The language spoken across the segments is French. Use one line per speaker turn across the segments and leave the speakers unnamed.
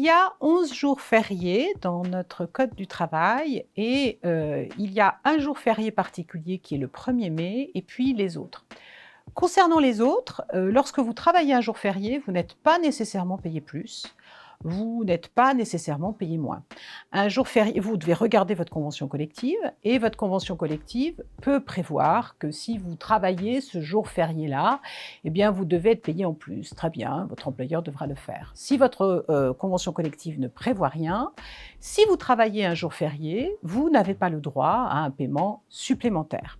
y a 11 jours fériés dans notre code du travail et il y a un jour férié particulier qui est le 1er mai et puis les autres. Concernant les autres, lorsque vous travaillez un jour férié, vous n'êtes pas nécessairement payé plus, vous n'êtes pas nécessairement payé moins. Un jour férié, vous devez regarder votre convention collective et votre convention collective peut prévoir que si vous travaillez ce jour férié-là, eh bien vous devez être payé en plus. Très bien, votre employeur devra le faire. Si votre convention collective ne prévoit rien, si vous travaillez un jour férié, vous n'avez pas le droit à un paiement supplémentaire.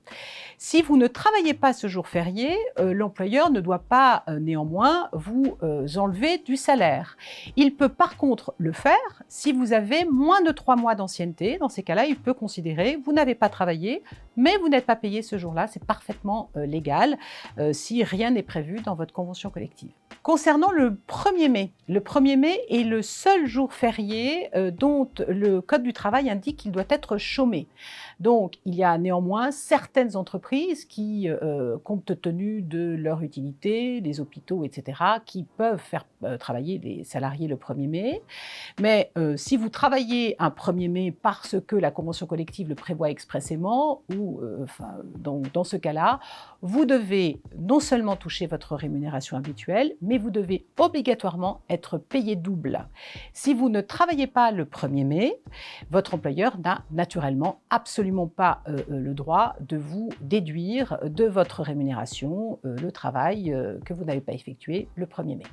Si vous ne travaillez pas ce jour férié, l'employeur ne doit pas néanmoins vous enlever du salaire. Il peut par contre le faire si vous avez moins de 3 mois d'ancienneté. Dans ces cas-là, il peut considérer vous n'avez pas travaillé, mais vous n'êtes pas payé ce jour-là. C'est parfaitement légal si rien n'est prévu dans votre convention collective. Concernant le 1er mai, le 1er mai est le seul jour férié dont le Code du travail indique qu'il doit être chômé. Donc, il y a néanmoins certaines entreprises qui, compte tenu de leur utilité, les hôpitaux, etc., qui peuvent faire travailler les salariés le 1er mai. Mais si vous travaillez un 1er mai parce que la convention collective le prévoit expressément, ou dans ce cas-là, vous devez non seulement toucher votre rémunération habituelle, mais vous devez obligatoirement être payé double. Si vous ne travaillez pas le 1er mai, votre employeur n'a naturellement absolument pas le droit de vous déduire de votre rémunération le travail que vous n'avez pas effectué le 1er mai.